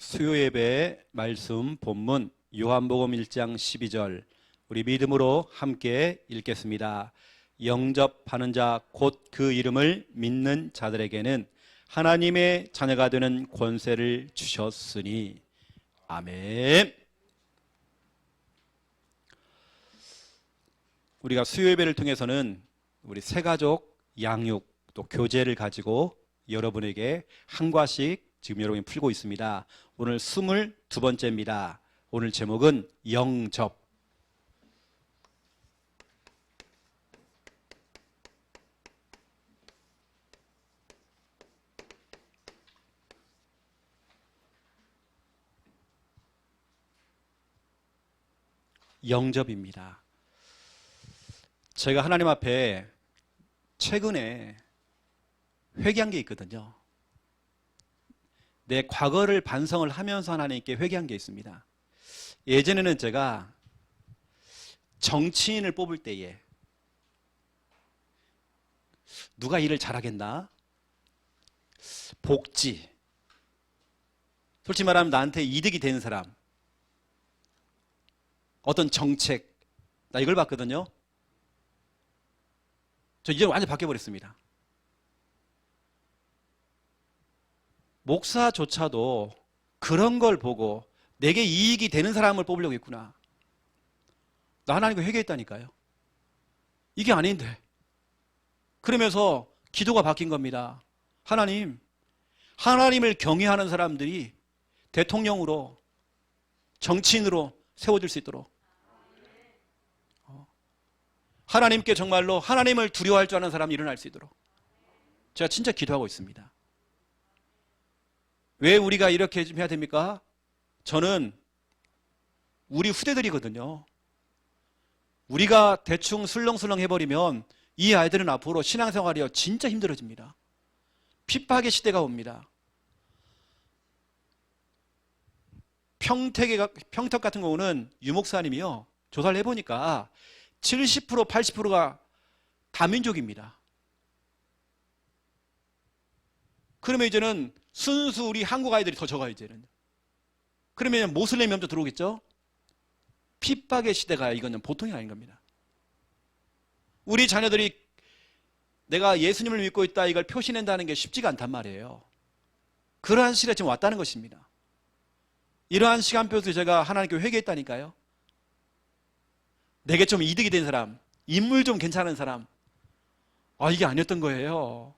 수요예배 말씀 본문 요한복음 1장 12절 우리 믿음으로 함께 읽겠습니다. 영접하는 자 곧 그 이름을 믿는 자들에게는 하나님의 자녀가 되는 권세를 주셨으니 아멘. 우리가 수요예배를 통해서는 우리 새가족 양육 또 교제를 가지고 여러분에게 한 과씩 지금 여러분이 풀고 있습니다. 오늘 22번째입니다. 오늘 제목은 영접. 영접입니다. 제가 하나님 앞에 최근에 회개한 게 있거든요. 내 과거를 반성을 하면서 하나님께 회개한 게 있습니다. 예전에는 제가 정치인을 뽑을 때에 누가 일을 잘하겠나? 복지. 솔직히 말하면 나한테 이득이 되는 사람. 어떤 정책. 나 이걸 봤거든요. 저 이제 완전히 바뀌어버렸습니다. 목사조차도 그런 걸 보고 내게 이익이 되는 사람을 뽑으려고 했구나. 나 하나님과 회개했다니까요. 이게 아닌데. 그러면서 기도가 바뀐 겁니다. 하나님, 하나님을 경외하는 사람들이 대통령으로, 정치인으로 세워질 수 있도록, 하나님께 정말로 하나님을 두려워할 줄 아는 사람이 일어날 수 있도록 제가 진짜 기도하고 있습니다. 왜 우리가 이렇게 좀 해야 됩니까? 저는 우리 후대들이거든요. 우리가 대충 술렁술렁 해버리면 이 아이들은 앞으로 신앙생활이요 진짜 힘들어집니다. 핍박의 시대가 옵니다. 평택 같은 경우는 유목사님이요 조사를 해보니까 70% 80%가 다민족입니다. 그러면 이제는 순수 우리 한국 아이들이 더 적어요. 이제는. 그러면 모슬렘이 먼저 들어오겠죠. 핍박의 시대가 이거는 보통이 아닌 겁니다. 우리 자녀들이 내가 예수님을 믿고 있다 이걸 표시낸다는 게 쉽지가 않단 말이에요. 그러한 시대가 지금 왔다는 것입니다. 이러한 시간표에서 제가 하나님께 회개했다니까요. 내게 좀 이득이 된 사람, 인물 좀 괜찮은 사람, 이게 아니었던 거예요.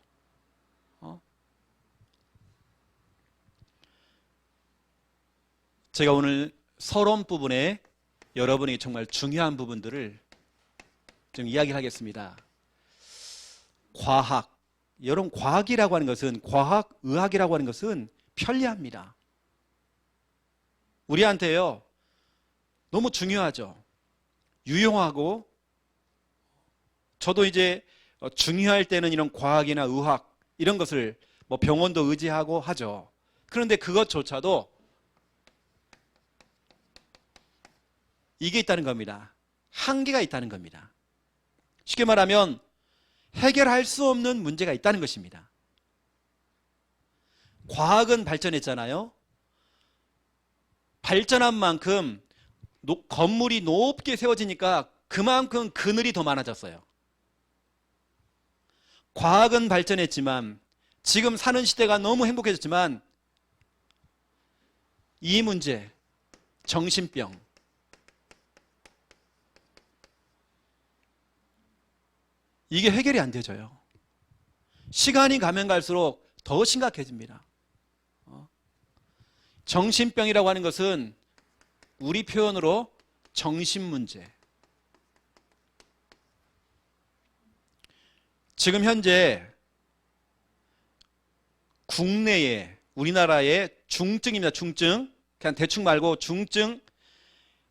제가 오늘 서론 부분에 여러분에게 정말 중요한 부분들을 좀 이야기를 하겠습니다. 과학. 여러분, 과학이라고 하는 것은, 과학, 의학이라고 하는 것은 편리합니다. 우리한테요, 너무 중요하죠. 유용하고, 저도 이제 중요할 때는 이런 과학이나 의학, 이런 것을 뭐 병원도 의지하고 하죠. 그런데 그것조차도 이게 있다는 겁니다. 한계가 있다는 겁니다. 쉽게 말하면 해결할 수 없는 문제가 있다는 것입니다. 과학은 발전했잖아요. 발전한 만큼 건물이 높게 세워지니까 그만큼 그늘이 더 많아졌어요. 과학은 발전했지만 지금 사는 시대가 너무 행복해졌지만 이 문제, 정신병, 이게 해결이 안 되져요. 시간이 가면 갈수록 더 심각해집니다. 정신병이라고 하는 것은 우리 표현으로 정신문제. 지금 현재 국내에 우리나라의 중증입니다. 중증. 그냥 대충 말고 중증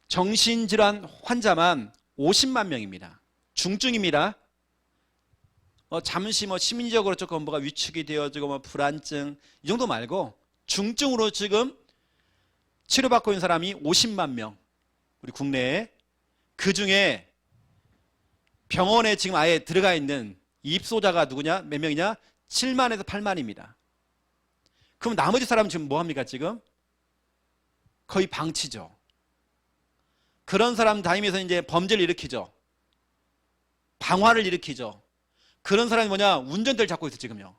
정신질환 환자만 50만 명입니다. 중증입니다. 잠시 심리적으로 조금 뭐가 위축이 되어지고 불안증 이 정도 말고 중증으로 지금 치료받고 있는 사람이 50만 명 우리 국내에. 그 중에 병원에 지금 아예 들어가 있는 입소자가 누구냐? 몇 명이냐? 7만에서 8만입니다. 그럼 나머지 사람은 지금 뭐 합니까 지금? 거의 방치죠. 그런 사람 다니면서 이제 범죄를 일으키죠. 방화를 일으키죠. 그런 사람이 뭐냐? 운전대를 잡고 있어 지금요.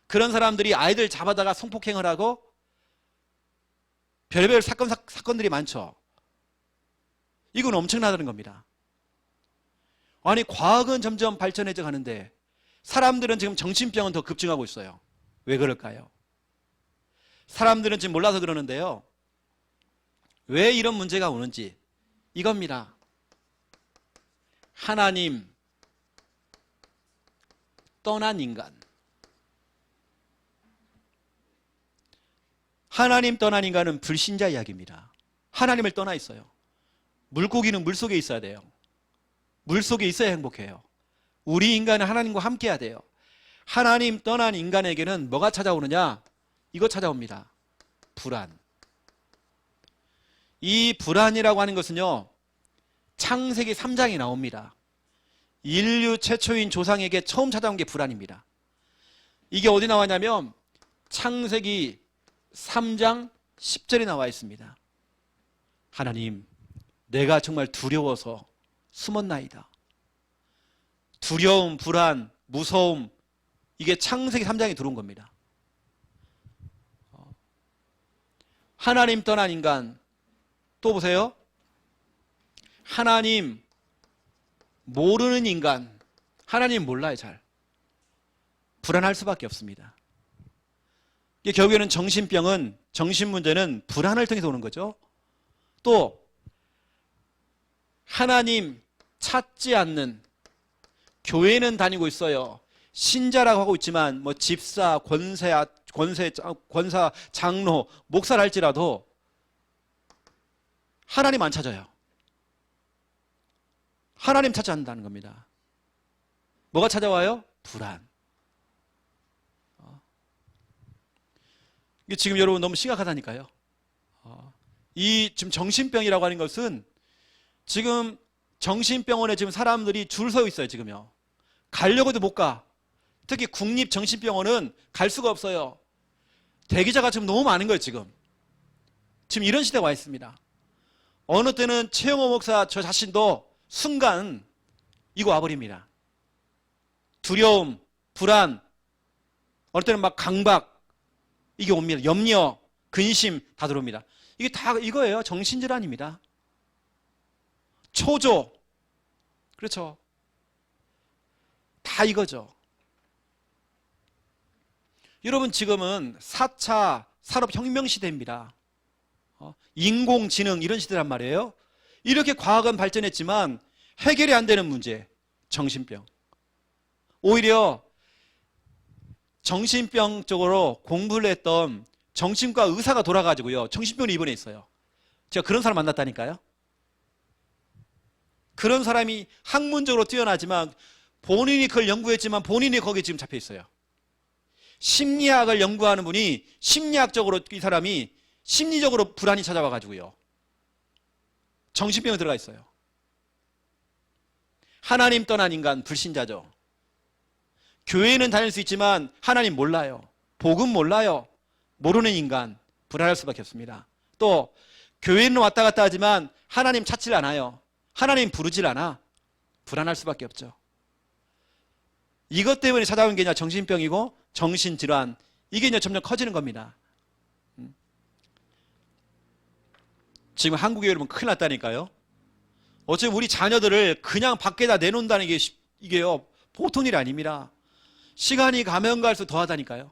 그런 사람들이 아이들 잡아다가 성폭행을 하고 별의별 사건들이 많죠. 이건 엄청나다는 겁니다. 아니 과학은 점점 발전해져 가는데 사람들은 지금 정신병은 더 급증하고 있어요. 왜 그럴까요? 사람들은 지금 몰라서 그러는데요. 왜 이런 문제가 오는지 이겁니다. 하나님 떠난 인간. 하나님 떠난 인간은 불신자 이야기입니다. 하나님을 떠나 있어요. 물고기는 물속에 있어야 돼요. 물속에 있어야 행복해요. 우리 인간은 하나님과 함께 해야 돼요. 하나님 떠난 인간에게는 뭐가 찾아오느냐? 이거 찾아옵니다. 불안. 이 불안이라고 하는 것은요, 창세기 3장에 나옵니다. 인류 최초인 조상에게 처음 찾아온 게 불안입니다. 이게 어디 나왔냐면 창세기 3장 10절에 나와 있습니다. 하나님, 내가 정말 두려워서 숨었나이다. 두려움, 불안, 무서움, 이게 창세기 3장에 들어온 겁니다. 하나님 떠난 인간. 또 보세요. 하나님 모르는 인간. 하나님 몰라요, 잘. 불안할 수밖에 없습니다. 이게 결국에는 정신병은, 정신문제는 불안을 통해서 오는 거죠. 또 하나님 찾지 않는, 교회는 다니고 있어요. 신자라고 하고 있지만 뭐 집사, 권사, 장로, 목사를 할지라도 하나님 안 찾아요. 하나님 찾지 않는다는 겁니다. 뭐가 찾아와요? 불안. 이게 지금 여러분 너무 심각하다니까요. 이 지금 정신병이라고 하는 것은 지금 정신병원에 지금 사람들이 줄 서 있어요, 지금요. 가려고 해도 못 가. 특히 국립정신병원은 갈 수가 없어요. 대기자가 지금 너무 많은 거예요, 지금. 지금 이런 시대가 와 있습니다. 어느 때는 최영호 목사 저 자신도 순간 이거 와버립니다. 두려움, 불안, 어느 때는 막 강박, 이게 옵니다. 염려, 근심 다 들어옵니다. 이게 다 이거예요. 정신질환입니다. 초조, 그렇죠. 다 이거죠. 여러분 지금은 4차 산업혁명 시대입니다. 인공지능 이런 시대란 말이에요. 이렇게 과학은 발전했지만 해결이 안 되는 문제, 정신병. 오히려 정신병 쪽으로 공부를 했던 정신과 의사가 돌아가지고요, 정신병으로 입원해 있어요. 제가 그런 사람 만났다니까요. 그런 사람이 학문적으로 뛰어나지만 본인이 그걸 연구했지만 본인이 거기에 지금 잡혀 있어요. 심리학을 연구하는 분이 심리학적으로 이 사람이 심리적으로 불안이 찾아와 가지고요, 정신병에 들어가 있어요. 하나님 떠난 인간, 불신자죠. 교회는 다닐 수 있지만 하나님 몰라요. 복음 몰라요. 모르는 인간, 불안할 수밖에 없습니다. 또 교회는 왔다 갔다 하지만 하나님 찾질 않아요. 하나님 부르질 않아. 불안할 수밖에 없죠. 이것 때문에 찾아온 게 정신병이고 정신질환, 이게 이제 점점 커지는 겁니다. 지금 한국에 여러분 큰일 났다니까요. 어차피 우리 자녀들을 그냥 밖에다 내놓는다는 게 이게요, 보통 일이 아닙니다. 시간이 가면 갈수록 더하다니까요.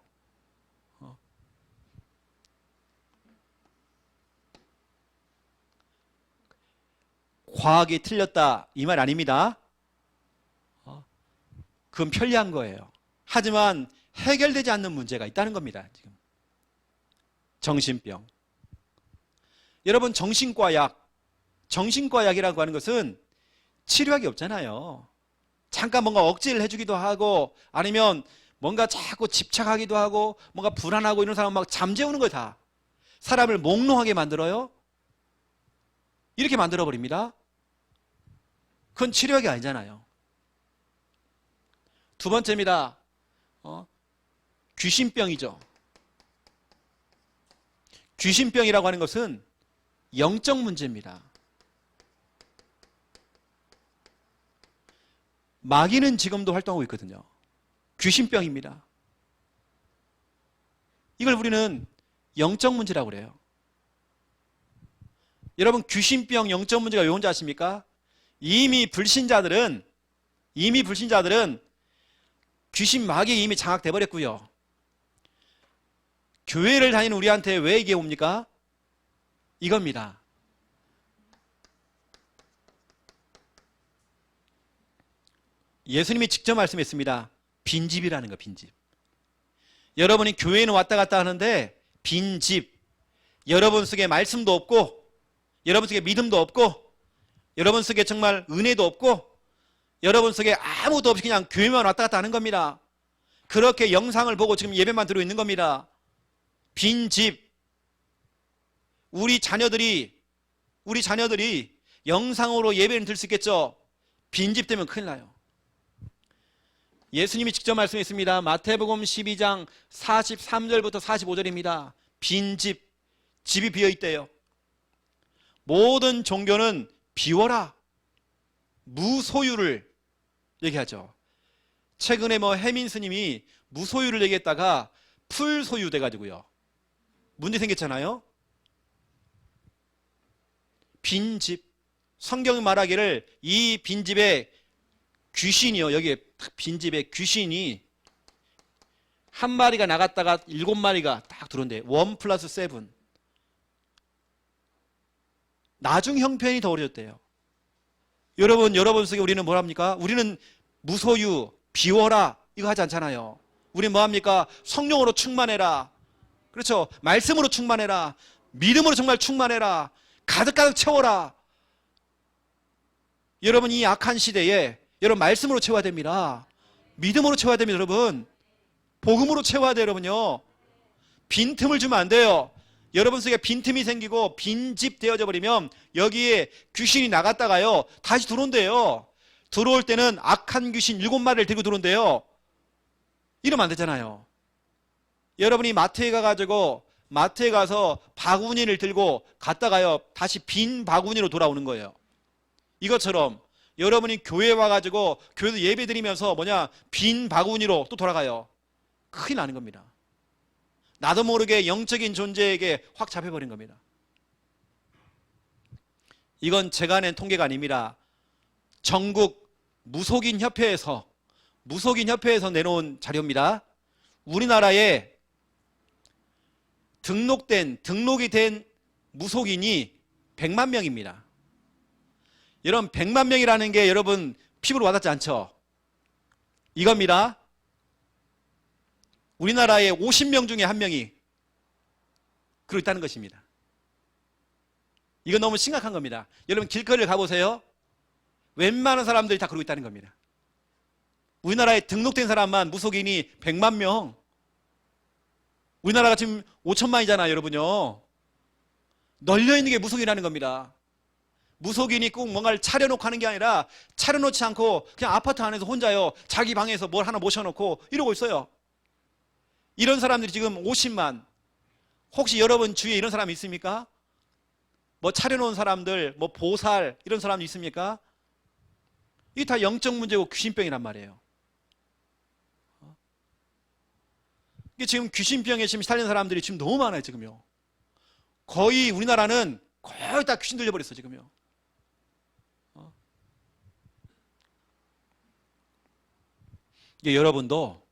과학이 틀렸다 이 말 아닙니다. 그건 편리한 거예요. 하지만 해결되지 않는 문제가 있다는 겁니다. 지금 정신병. 여러분 정신과 약이라고 하는 것은 치료약이 없잖아요. 잠깐 뭔가 억제를 해주기도 하고, 아니면 뭔가 자꾸 집착하기도 하고, 뭔가 불안하고 이런 사람 막 잠재우는 거예요. 다 사람을 몽롱하게 만들어요. 이렇게 만들어버립니다. 그건 치료약이 아니잖아요. 두 번째입니다. 귀신병이죠. 귀신병이라고 하는 것은 영적 문제입니다. 마귀는 지금도 활동하고 있거든요. 귀신병입니다. 이걸 우리는 영적 문제라고 그래요. 여러분, 귀신병 영적 문제가 왜 온지 아십니까? 이미 불신자들은 귀신 마귀에 이미 장악돼 버렸고요. 교회를 다니는 우리한테 왜 이게 옵니까? 이겁니다. 예수님이 직접 말씀했습니다. 빈집이라는 거, 빈집. 여러분이 교회는 왔다 갔다 하는데 빈집, 여러분 속에 말씀도 없고, 여러분 속에 믿음도 없고, 여러분 속에 정말 은혜도 없고, 여러분 속에 아무도 없이 그냥 교회만 왔다 갔다 하는 겁니다. 그렇게 영상을 보고 지금 예배만 드리고 있는 겁니다. 빈집. 우리 자녀들이 영상으로 예배를 드릴 수 있겠죠? 빈집 되면 큰일 나요. 예수님이 직접 말씀했습니다. 마태복음 12장 43절부터 45절입니다. 빈집, 집이 비어있대요. 모든 종교는 비워라, 무소유를 얘기하죠. 최근에 해민 스님이 무소유를 얘기했다가 풀소유 돼가지고요, 문제 생겼잖아요. 빈집. 성경이 말하기를 이 빈집에 귀신이요, 여기에 빈집에 귀신이 한 마리가 나갔다가 7마리가 딱 들어온대. 1+7. 나중 형편이 더 어려졌대요. 여러분 속에 우리는 뭘 합니까? 우리는 무소유, 비워라 이거 하지 않잖아요. 우리는 뭐 합니까? 성령으로 충만해라. 그렇죠? 말씀으로 충만해라. 믿음으로 정말 충만해라. 가득가득 채워라. 여러분, 이 악한 시대에 여러분 말씀으로 채워야 됩니다. 믿음으로 채워야 됩니다. 여러분, 복음으로 채워야 돼요. 여러분요, 빈틈을 주면 안 돼요. 여러분 속에 빈틈이 생기고 빈집 되어져 버리면 여기에 귀신이 나갔다가요 다시 들어온대요. 들어올 때는 악한 귀신 7마리를 들고 들어온대요. 이러면 안 되잖아요. 여러분이 마트에 가서 바구니를 들고 갔다가요 다시 빈 바구니로 돌아오는 거예요. 이것처럼 여러분이 교회에 와가지고 교회에서 예배 드리면서 빈 바구니로 또 돌아가요. 큰일 나는 겁니다. 나도 모르게 영적인 존재에게 확 잡혀버린 겁니다. 이건 제가 낸 통계가 아닙니다. 전국 무속인 협회에서 내놓은 자료입니다. 우리나라에 등록이 된 무속인이 100만 명입니다. 여러분, 100만 명이라는 게 여러분 피부로 와닿지 않죠? 이겁니다. 우리나라에 50명 중에 1명이 그러고 있다는 것입니다. 이건 너무 심각한 겁니다. 여러분, 길거리를 가보세요. 웬만한 사람들이 다 그러고 있다는 겁니다. 우리나라에 등록된 사람만 무속인이 100만 명. 우리나라가 지금 5천만이잖아요, 여러분요. 널려있는 게 무속인이라는 겁니다. 무속인이 꼭 뭔가를 차려놓고 하는 게 아니라 차려놓지 않고 그냥 아파트 안에서 혼자요 자기 방에서 뭘 하나 모셔놓고 이러고 있어요. 이런 사람들이 지금 50만. 혹시 여러분 주위에 이런 사람이 있습니까? 차려놓은 사람들, 보살 이런 사람이 있습니까? 이게 다 영적 문제고 귀신병이란 말이에요. 이게 지금 귀신병에 지금 시달리는 사람들이 지금 너무 많아요, 지금요. 거의 우리나라는 거의 다 귀신 들려버렸어, 지금요. 이게 여러분도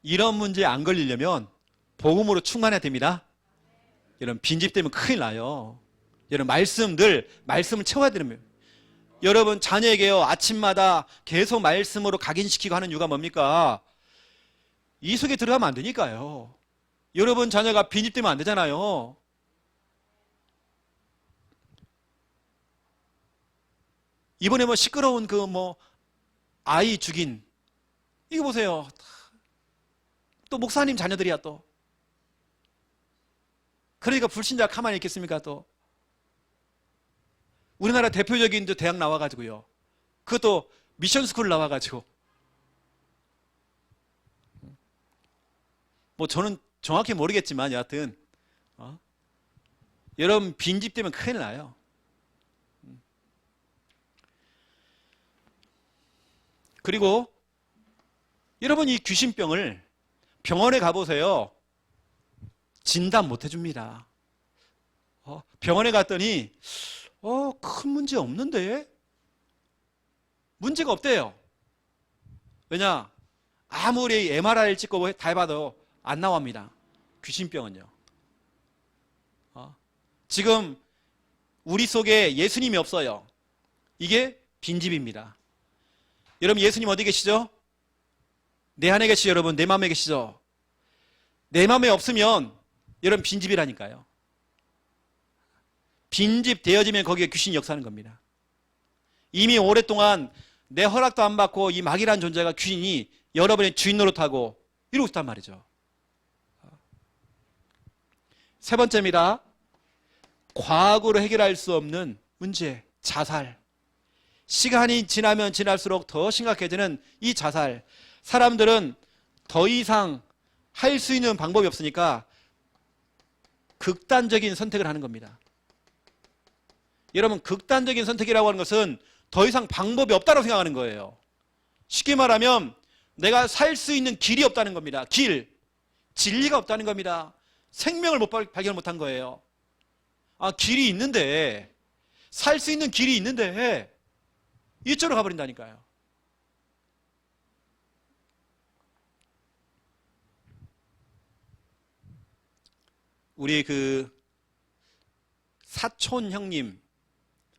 이런 문제에 안 걸리려면 복음으로 충만해야 됩니다. 여러분, 빈집되면 큰일 나요. 여러분, 말씀을 채워야 되는 거예요. 여러분, 자녀에게요 아침마다 계속 말씀으로 각인시키고 하는 이유가 뭡니까? 이 속에 들어가면 안 되니까요. 여러분 자녀가 빈집되면 안 되잖아요. 이번에 시끄러운 아이 죽인 이거 보세요. 또 목사님 자녀들이야 또. 그러니까 불신자가 가만히 있겠습니까? 또 우리나라 대표적인 대학 나와가지고요, 그것도 미션스쿨 나와가지고 저는 정확히 모르겠지만 여하튼 여러분 빈집되면 큰일 나요. 그리고 여러분 이 귀신병을 병원에 가보세요. 진단 못 해줍니다. 병원에 갔더니 큰 문제 없는데? 문제가 없대요. 왜냐? 아무리 MRI를 찍고 다 해봐도 안 나옵니다. 귀신병은요. 지금 우리 속에 예수님이 없어요. 이게 빈집입니다. 여러분 예수님 어디 계시죠? 내 안에 계시죠? 여러분 내 마음에 계시죠? 내 마음에 없으면 여러분 빈집이라니까요. 빈집 되어지면 거기에 귀신이 역사하는 겁니다. 이미 오랫동안 내 허락도 안 받고 이 마귀라는 존재가 귀신이 여러분의 주인 노릇하고 이러고 있단 말이죠. 세 번째입니다. 과학으로 해결할 수 없는 문제, 자살. 시간이 지나면 지날수록 더 심각해지는 이 자살. 사람들은 더 이상 할 수 있는 방법이 없으니까 극단적인 선택을 하는 겁니다. 여러분 극단적인 선택이라고 하는 것은 더 이상 방법이 없다고 생각하는 거예요. 쉽게 말하면 내가 살 수 있는 길이 없다는 겁니다. 진리가 없다는 겁니다. 생명을 발견 못한 거예요. 길이 있는데, 살 수 있는 길이 있는데 이쪽으로 가버린다니까요. 우리 사촌 형님,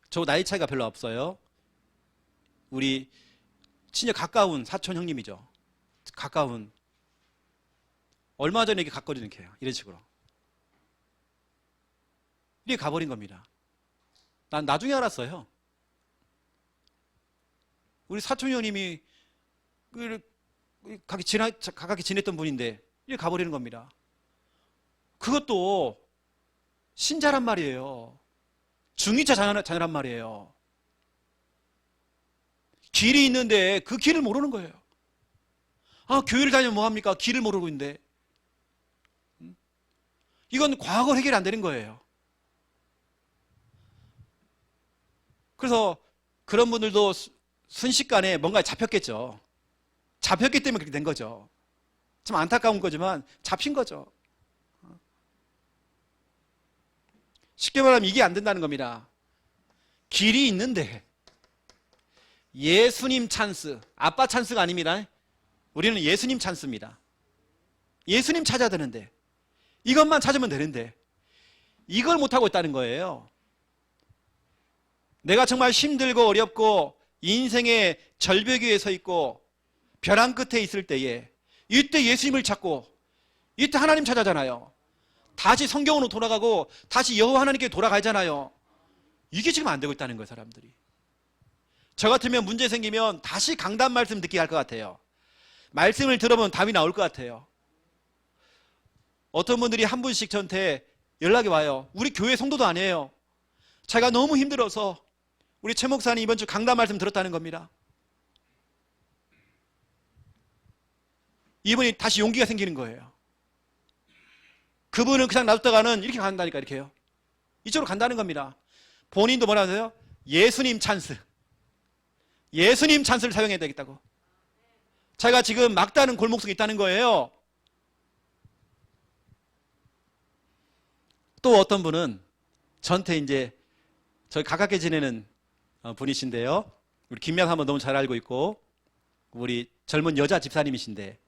저 나이 차이가 별로 없어요. 우리 진짜 가까운 사촌 형님이죠. 가까운. 얼마 전에 이렇게 갔거든요. 이런 식으로. 이렇게 가버린 겁니다. 난 나중에 알았어요. 우리 사촌 형님이 가깝게 지냈던 분인데 이렇게 가버리는 겁니다. 그것도 신자란 말이에요. 중위차 자녀란 말이에요. 길이 있는데 그 길을 모르는 거예요. 교회를 다니면 뭐합니까? 길을 모르고 있는데. 이건 과거로 해결이 안 되는 거예요. 그래서 그런 분들도 순식간에 뭔가에 잡혔겠죠. 잡혔기 때문에 그렇게 된 거죠. 참 안타까운 거지만 잡힌 거죠. 쉽게 말하면 이게 안 된다는 겁니다. 길이 있는데 예수님 찬스, 아빠 찬스가 아닙니다. 우리는 예수님 찬스입니다. 예수님 찾아야 되는데, 이것만 찾으면 되는데 이걸 못하고 있다는 거예요. 내가 정말 힘들고 어렵고 인생의 절벽 위에 서 있고 벼랑 끝에 있을 때에 이때 예수님을 찾고 이때 하나님 찾아잖아요. 다시 성경으로 돌아가고 다시 여호와 하나님께 돌아가잖아요. 이게 지금 안 되고 있다는 거예요, 사람들이. 저 같으면 문제 생기면 다시 강단 말씀 듣게 할 것 같아요. 말씀을 들어보면 답이 나올 것 같아요. 어떤 분들이 한 분씩 저한테 연락이 와요. 우리 교회 성도도 아니에요. 제가 너무 힘들어서 우리 최 목사님 이번 주 강단 말씀 들었다는 겁니다. 이분이 다시 용기가 생기는 거예요. 그분은 그냥 놔뒀다가는 이렇게 간다니까, 이렇게요. 이쪽으로 간다는 겁니다. 본인도 뭐라 하세요? 예수님 찬스. 예수님 찬스를 사용해야 되겠다고. 제가 지금 막다른 골목 속에 있다는 거예요. 또 어떤 분은 저한테 이제 저희 가깝게 지내는 분이신데요. 우리 김양 한번 너무 잘 알고 있고, 우리 젊은 여자 집사님이신데,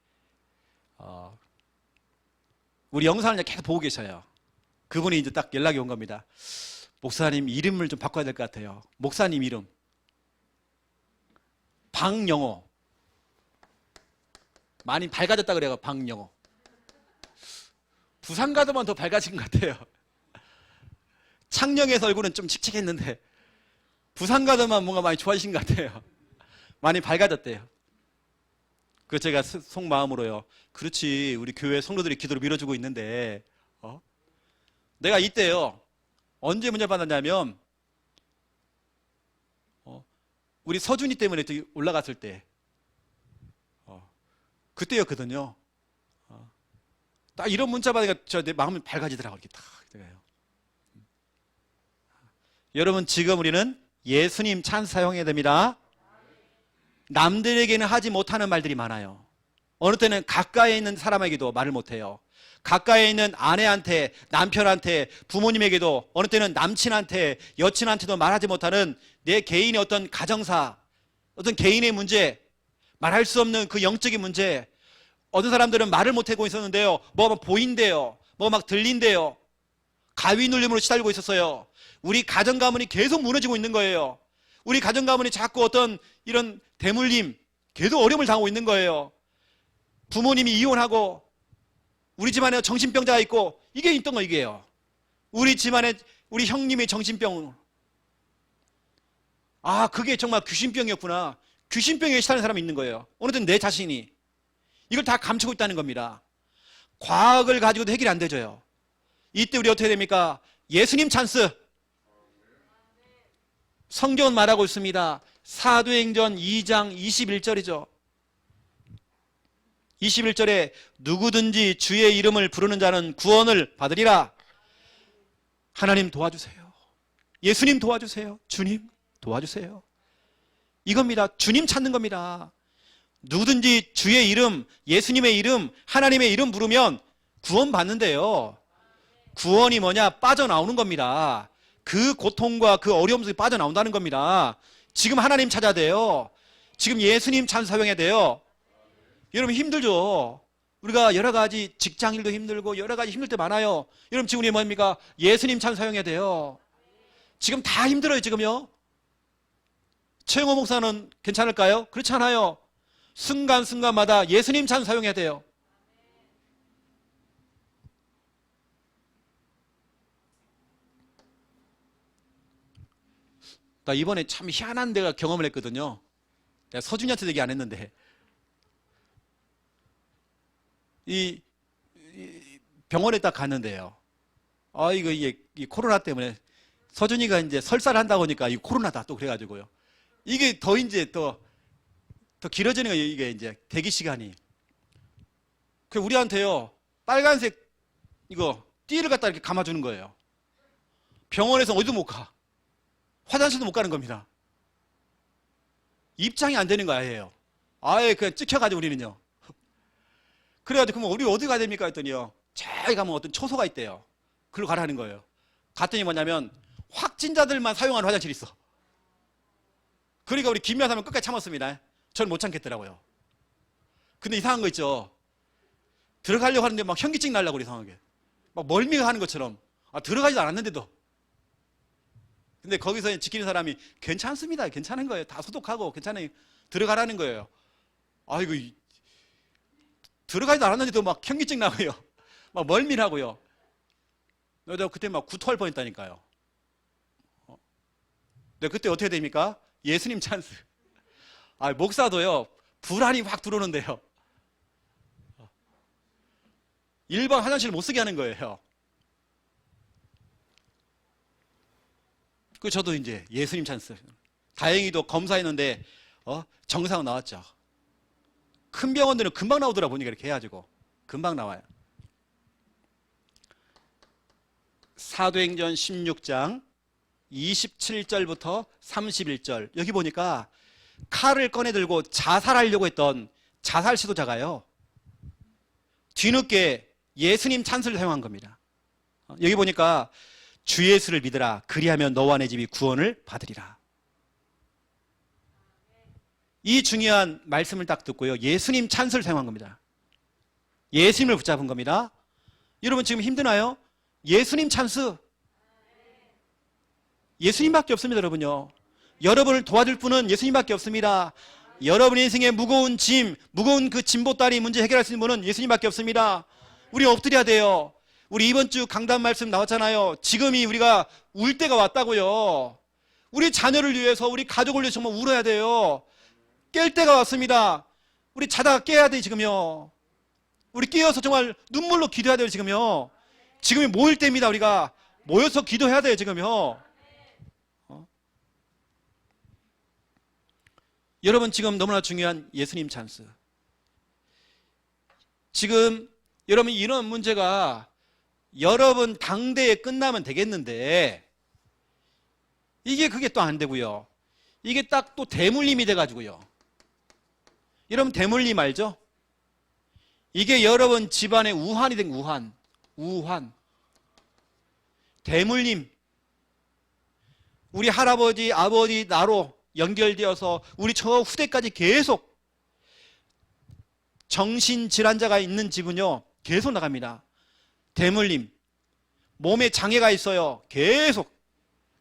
우리 영상을 계속 보고 계셔요. 그분이 이제 딱 연락이 온 겁니다. 목사님 이름을 좀 바꿔야 될 것 같아요. 목사님 이름. 박영호. 많이 밝아졌다 그래요, 박영호. 부산 가더만 더 밝아진 것 같아요. 창녕에서 얼굴은 좀 칙칙했는데 부산 가더만 뭔가 많이 좋아지신 것 같아요. 많이 밝아졌대요. 그 제가 속마음으로요. 그렇지, 우리 교회 성도들이 기도를 밀어주고 있는데 내가 이때요. 언제 문제 받았냐면 우리 서준이 때문에 올라갔을 때 그때였거든요. 딱 이런 문자 받으니까 내 마음이 밝아지더라고요. 이렇게 딱. 여러분 지금 우리는 예수님 찬스 사용해야 됩니다. 남들에게는 하지 못하는 말들이 많아요. 어느 때는 가까이 있는 사람에게도 말을 못해요. 가까이 있는 아내한테, 남편한테, 부모님에게도, 어느 때는 남친한테, 여친한테도 말하지 못하는 내 개인의 어떤 가정사, 어떤 개인의 문제, 말할 수 없는 그 영적인 문제. 어떤 사람들은 말을 못하고 있었는데요, 뭐 보인대요, 뭐 막 들린대요, 가위 눌림으로 시달리고 있었어요. 우리 가정 가문이 계속 무너지고 있는 거예요. 우리 가정 가문이 자꾸 어떤 이런 대물림, 계속 어려움을 당하고 있는 거예요. 부모님이 이혼하고 우리 집안에 정신병자가 있고, 이게 있던 거 이게요. 우리 집안에 우리 형님이 정신병, 아 그게 정말 귀신병이었구나. 귀신병에 시달리는 사람이 있는 거예요. 어느 때는 내 자신이 이걸 다 감추고 있다는 겁니다. 과학을 가지고도 해결이 안 되져요. 이때 우리 어떻게 됩니까? 예수님 찬스. 성경은 말하고 있습니다. 사도행전 2장 21절이죠. 21절에 누구든지 주의 이름을 부르는 자는 구원을 받으리라. 하나님 도와주세요. 예수님 도와주세요. 주님 도와주세요. 이겁니다. 주님 찾는 겁니다. 누구든지 주의 이름, 예수님의 이름, 하나님의 이름 부르면 구원 받는데요. 구원이 뭐냐? 빠져나오는 겁니다. 그 고통과 그 어려움 속에 빠져나온다는 겁니다. 지금 하나님 찾아야 돼요. 지금 예수님 찬스 사용해야 돼요. 여러분 힘들죠? 우리가 여러 가지 직장일도 힘들고 여러 가지 힘들 때 많아요. 여러분 지금 우리 뭡니까? 예수님 찬스 사용해야 돼요. 지금 다 힘들어요. 지금요. 최영호 목사는 괜찮을까요? 그렇지 않아요. 순간순간마다 예수님 찬스 사용해야 돼요. 나 이번에 참 희한한 데가 경험을 했거든요. 내가 서준이한테도 얘기 안 했는데, 이 병원에 딱 갔는데요. 아, 이게 코로나 때문에 서준이가 이제 설사를 한다고 하니까 이 코로나다 또 그래가지고요. 이게 더 이제 더 길어지는 거예요. 이게 이제 대기 시간이. 그 우리한테요, 빨간색 이거 띠를 갖다 이렇게 감아주는 거예요. 병원에서 어디도 못 가. 화장실도 못 가는 겁니다. 입장이 안 되는 거 아니에요. 아예 그냥 찍혀가지고 우리는요. 그래가지고 그럼 우리 어디 가야 됩니까 했더니요, 저기 가면 어떤 초소가 있대요. 그걸로 가라는 거예요. 갔더니 뭐냐면 확진자들만 사용하는 화장실이 있어. 그러니까 우리 김미아 사람은 끝까지 참았습니다. 전 못 참겠더라고요. 근데 이상한 거 있죠. 들어가려고 하는데 막 현기증 날라고 이상하게. 막 멀미가 하는 것처럼. 아, 들어가지도 않았는데도. 근데 거기서 지키는 사람이 괜찮습니다. 괜찮은 거예요. 다 소독하고 괜찮아요. 들어가라는 거예요. 아이고, 들어가지도 않았는데도 막 현기증 나고요. 막 멀미하고요. 내가 그때 막 구토할 뻔했다니까요. 근데 그때 어떻게 됩니까? 예수님 찬스. 아, 목사도요, 불안이 확 들어오는데요. 일반 화장실 못 쓰게 하는 거예요. 그 저도 이제 예수님 찬스. 다행히도 검사했는데 정상 나왔죠. 큰 병원들은 금방 나오더라 보니까 이렇게 해가지고 금방 나와요. 사도행전 16장 27절부터 31절 여기 보니까 칼을 꺼내들고 자살하려고 했던 자살 시도자가요, 뒤늦게 예수님 찬스를 사용한 겁니다. 여기 보니까 주 예수를 믿으라. 그리하면 너와 내 집이 구원을 받으리라. 이 중요한 말씀을 딱 듣고요, 예수님 찬스를 사용한 겁니다. 예수님을 붙잡은 겁니다. 여러분 지금 힘드나요? 예수님 찬스. 예수님밖에 없습니다. 여러분요. 여러분을 도와줄 분은 예수님밖에 없습니다. 여러분 인생의 무거운 짐, 무거운 그 짐보따리 문제 해결할 수 있는 분은 예수님밖에 없습니다. 우리 엎드려야 돼요. 우리 이번 주 강단 말씀 나왔잖아요. 지금이 우리가 울 때가 왔다고요. 우리 자녀를 위해서, 우리 가족을 위해서 정말 울어야 돼요. 깰 때가 왔습니다. 우리 자다가 깨야 돼 지금요. 우리 깨어서 정말 눈물로 기도해야 돼요 지금요. 지금이 모일 때입니다. 우리가 모여서 기도해야 돼요 지금요. 여러분 지금 너무나 중요한 예수님 찬스. 지금 여러분 이런 문제가 여러분 당대에 끝나면 되겠는데, 그게 또 안 되고요. 이게 딱 또 대물림이 돼가지고요. 여러분 대물림 알죠? 이게 여러분 집안의 우환이 된 우환. 대물림. 우리 할아버지, 아버지 나로 연결되어서 우리 저 후대까지 계속 정신질환자가 있는 집은요, 계속 나갑니다. 대물림. 몸에 장애가 있어요. 계속.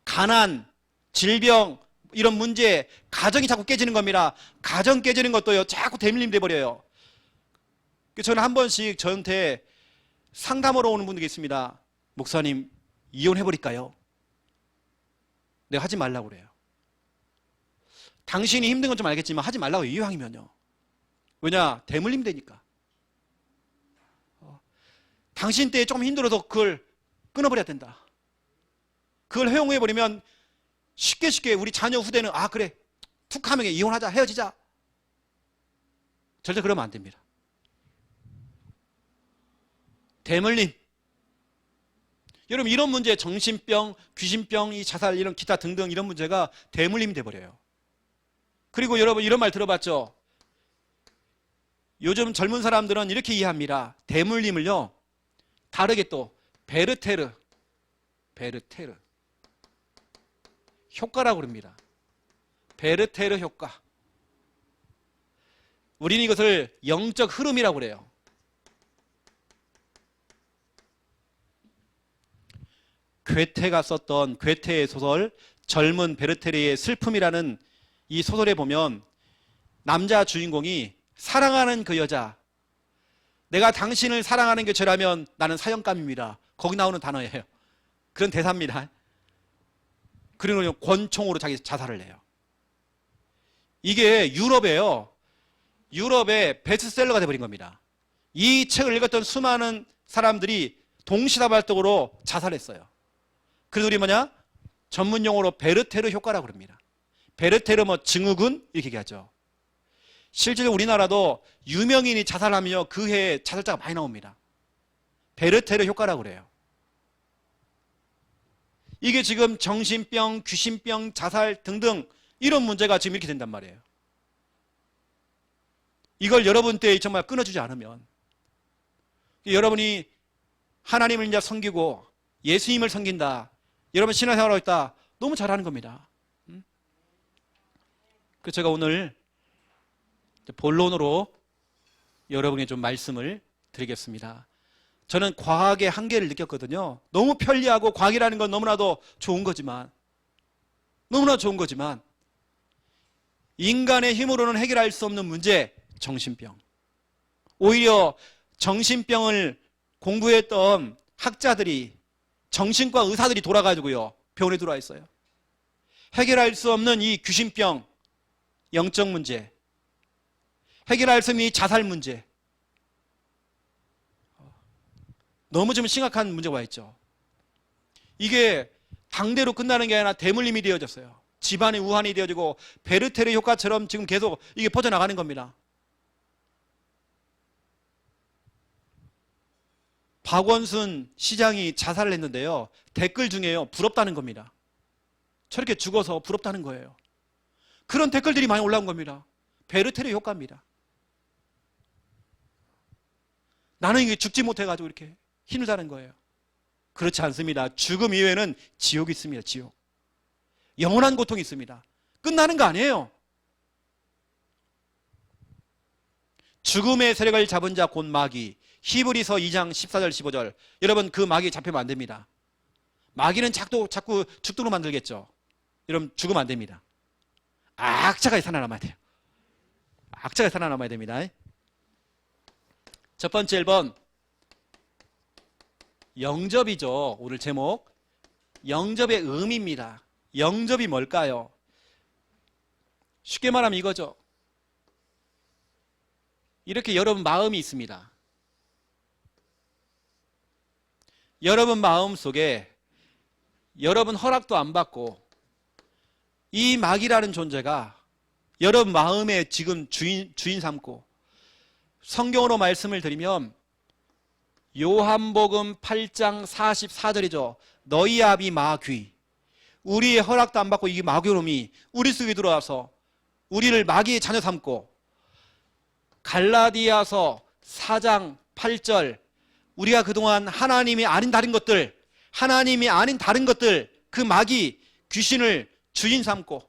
가난, 질병, 이런 문제, 가정이 자꾸 깨지는 겁니다. 가정 깨지는 것도요, 자꾸 대물림 돼버려요. 저는 한 번씩 저한테 상담하러 오는 분들이 있습니다. 목사님, 이혼해버릴까요? 내가 하지 말라고 그래요. 당신이 힘든 건 좀 알겠지만 하지 말라고 이왕이면요. 왜냐? 대물림 되니까. 당신 때에 좀 힘들어서 그걸 끊어버려야 된다. 그걸 허용해버리면 쉽게 우리 자녀 후대는 그래, 툭 하면 이혼하자, 헤어지자. 절대 그러면 안 됩니다. 대물림. 여러분 이런 문제, 정신병, 귀신병, 이 자살, 이런 기타 등등 이런 문제가 대물림이 돼버려요. 그리고 여러분 이런 말 들어봤죠? 요즘 젊은 사람들은 이렇게 이해합니다. 대물림을요, 다르게 또 베르테르 효과라고 그럽니다. 베르테르 효과. 우리는 이것을 영적 흐름이라고 그래요. 괴테가 썼던 괴테의 소설 젊은 베르테르의 슬픔이라는 이 소설에 보면 남자 주인공이 사랑하는 그 여자, 내가 당신을 사랑하는 게 죄라면 나는 사형감입니다. 거기 나오는 단어예요. 그런 대사입니다. 그리고 권총으로 자기 자살을 해요. 이게 유럽에요. 유럽의 베스트셀러가 돼버린 겁니다. 이 책을 읽었던 수많은 사람들이 동시다발적으로 자살했어요. 그래서 우리 전문 용어로 베르테르 효과라고 그럽니다. 베르테르 증후군 이렇게 얘기하죠. 실제로 우리나라도 유명인이 자살하면요, 그 해에 자살자가 많이 나옵니다. 베르테르 효과라고 그래요. 이게 지금 정신병, 귀신병, 자살 등등 이런 문제가 지금 이렇게 된단 말이에요. 이걸 여러분 때 정말 끊어주지 않으면, 여러분이 하나님을 이제 섬기고 예수님을 섬긴다, 여러분 신앙생활하고 있다, 너무 잘하는 겁니다. 그래서 제가 오늘 본론으로 여러분에게 좀 말씀을 드리겠습니다. 저는 과학의 한계를 느꼈거든요. 너무 편리하고 과학이라는 건 너무나도 좋은 거지만 인간의 힘으로는 해결할 수 없는 문제, 정신병. 오히려 정신병을 공부했던 학자들이, 정신과 의사들이 돌아가지고요, 병원에 들어와 있어요. 해결할 수 없는 이 귀신병, 영적 문제, 해결할 수 없는 이 자살 문제, 너무 좀 심각한 문제가 와 있죠. 이게 당대로 끝나는 게 아니라 대물림이 되어졌어요. 집안의 우환이 되어지고 베르테르 효과처럼 지금 계속 이게 퍼져나가는 겁니다. 박원순 시장이 자살을 했는데요, 댓글 중에요, 부럽다는 겁니다. 저렇게 죽어서 부럽다는 거예요. 그런 댓글들이 많이 올라온 겁니다. 베르테르 효과입니다. 나는 이게 죽지 못해가지고 이렇게 힘들다는 거예요. 그렇지 않습니다. 죽음 이후에는 지옥이 있습니다. 지옥. 영원한 고통이 있습니다. 끝나는 거 아니에요. 죽음의 세력을 잡은 자 곧 마귀. 히브리서 2장 14절 15절. 여러분 그 마귀에 잡히면 안 됩니다. 마귀는 자꾸 죽도록 만들겠죠. 여러분 죽으면 안 됩니다. 악자가 살아남아야 돼요. 악자가 살아남아야 됩니다. 첫 번째 1번 영접이죠. 오늘 제목 영접의 의미입니다. 영접이 뭘까요? 쉽게 말하면 이거죠. 이렇게 여러분 마음이 있습니다. 여러분 마음 속에 여러분 허락도 안 받고 이 마귀라는 존재가 여러분 마음의 지금 주인 삼고, 성경으로 말씀을 드리면 요한복음 8장 44절이죠. 너희 아비 마귀 우리의 허락도 안 받고 이 마귀놈이 우리 속에 들어와서 우리를 마귀의 자녀 삼고, 갈라디아서 4장 8절, 우리가 그동안 하나님이 아닌 다른 것들, 하나님이 아닌 다른 것들, 그 마귀 귀신을 주인 삼고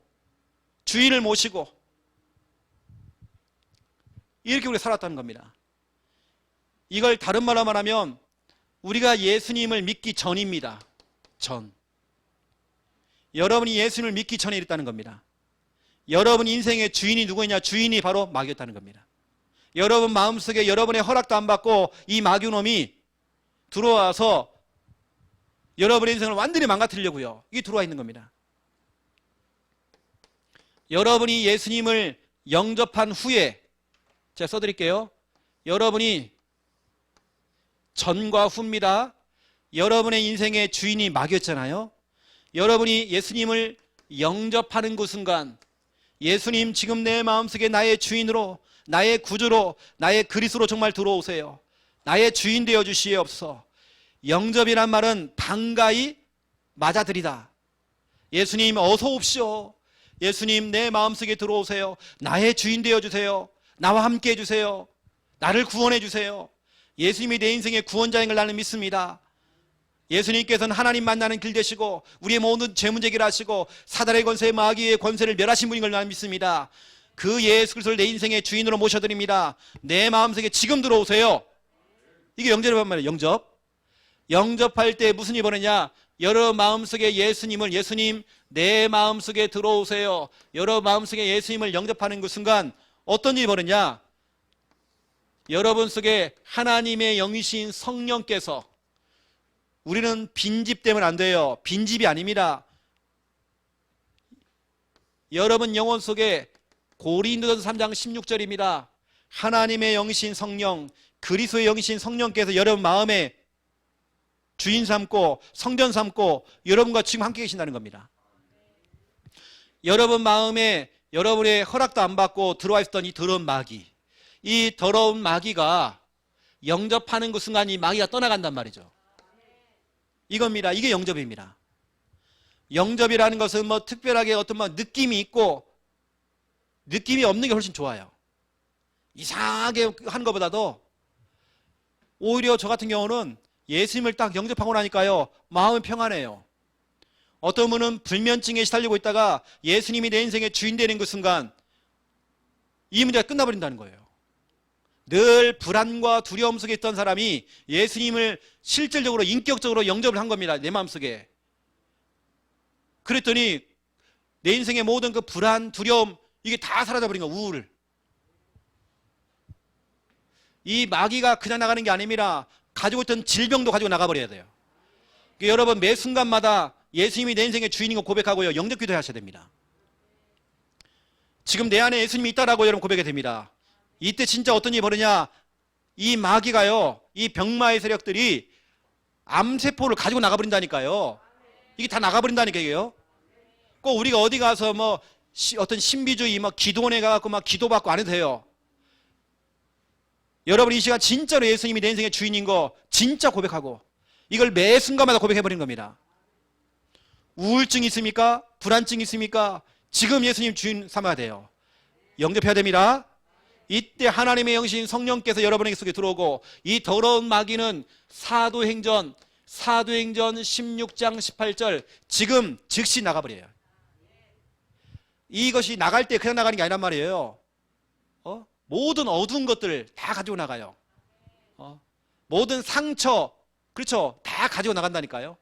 주인을 모시고 이렇게 우리가 살았다는 겁니다. 이걸 다른 말로 말하면 우리가 예수님을 믿기 전입니다. 전. 여러분이 예수님을 믿기 전에 이랬다는 겁니다. 여러분 인생의 주인이 누구냐? 주인이 바로 마귀였다는 겁니다. 여러분 마음속에 여러분의 허락도 안 받고 이 마귀놈이 들어와서 여러분의 인생을 완전히 망가뜨리려고요. 이게 들어와 있는 겁니다. 여러분이 예수님을 영접한 후에, 제가 써드릴게요. 여러분이 전과 후입니다. 여러분의 인생의 주인이 마귀였잖아요. 여러분이 예수님을 영접하는 그 순간, 예수님 지금 내 마음속에 나의 주인으로, 나의 구주로, 나의 그리스도로 정말 들어오세요. 나의 주인 되어 주시옵소서. 영접이란 말은 반가이 맞아들이다. 예수님 어서 옵시오. 예수님 내 마음속에 들어오세요. 나의 주인 되어 주세요. 나와 함께 해주세요. 나를 구원해 주세요. 예수님이 내 인생의 구원자인 걸 나는 믿습니다. 예수님께서는 하나님 만나는 길 되시고 우리의 모든 죄 문제 해결하시고 사단의 권세, 마귀의 권세를 멸하신 분인 걸 나는 믿습니다. 그 예수 그리스도를 내 인생의 주인으로 모셔드립니다. 내 마음속에 지금 들어오세요. 이게 영접이란 말이에요. 영접할 때 무슨 일이 벌어지냐? 여러 마음속에 예수님을, 예수님 내 마음속에 들어오세요. 여러 마음속에 예수님을 영접하는 그 순간 어떤 일이 벌어지냐? 여러분 속에 하나님의 영이신 성령께서, 우리는 빈집되면 안 돼요. 빈집이 아닙니다. 여러분 영혼 속에 고린도전서 3장 16절입니다. 하나님의 영이신 성령, 그리스도의 영이신 성령께서 여러분 마음에 주인 삼고 성전 삼고 여러분과 지금 함께 계신다는 겁니다. 여러분 마음에 여러분의 허락도 안 받고 들어와 있었던 이 더러운 마귀, 이 더러운 마귀가 영접하는 그 순간 이 마귀가 떠나간단 말이죠. 이겁니다. 이게 영접입니다. 영접이라는 것은 뭐 특별하게 어떤 뭐 느낌이 있고 느낌이 없는 게 훨씬 좋아요. 이상하게 하는 것보다도 오히려 저 같은 경우는 예수님을 딱 영접하고 나니까요, 마음이 평안해요. 어떤 분은 불면증에 시달리고 있다가 예수님이 내 인생의 주인 되는 그 순간 이 문제가 끝나버린다는 거예요. 늘 불안과 두려움 속에 있던 사람이 예수님을 실질적으로 인격적으로 영접을 한 겁니다. 내 마음속에. 그랬더니 내 인생의 모든 그 불안, 두려움 이게 다 사라져버린 거예요. 우울. 이 마귀가 그냥 나가는 게 아닙니다. 가지고 있던 질병도 가지고 나가버려야 돼요. 그러니까 여러분 매 순간마다 예수님이 내 인생의 주인인 거 고백하고요, 영접 기도하셔야 됩니다. 지금 내 안에 예수님이 있다라고 여러분 고백해야 됩니다. 이때 진짜 어떤 일이 벌어지냐? 이 마귀가요, 이 병마의 세력들이 암세포를 가지고 나가버린다니까요. 이게 다 나가버린다니까 이게요. 꼭 우리가 어디 가서 뭐 어떤 신비주의 막 기도원에 가갖고 막 기도받고 안 해도 돼요. 여러분 이 시간 진짜로 예수님이 내 인생의 주인인 거 진짜 고백하고 이걸 매 순간마다 고백해버리는 겁니다. 우울증 있습니까? 불안증 있습니까? 지금 예수님 주인 삼아야 돼요. 영접해야 됩니다. 이때 하나님의 영신 성령께서 여러분에게 속에 들어오고 이 더러운 마귀는 사도행전 16장 18절 지금 즉시 나가버려요. 이것이 나갈 때 그냥 나가는 게 아니란 말이에요. 모든 어두운 것들 다 가지고 나가요. 모든 상처, 그렇죠? 다 가지고 나간다니까요.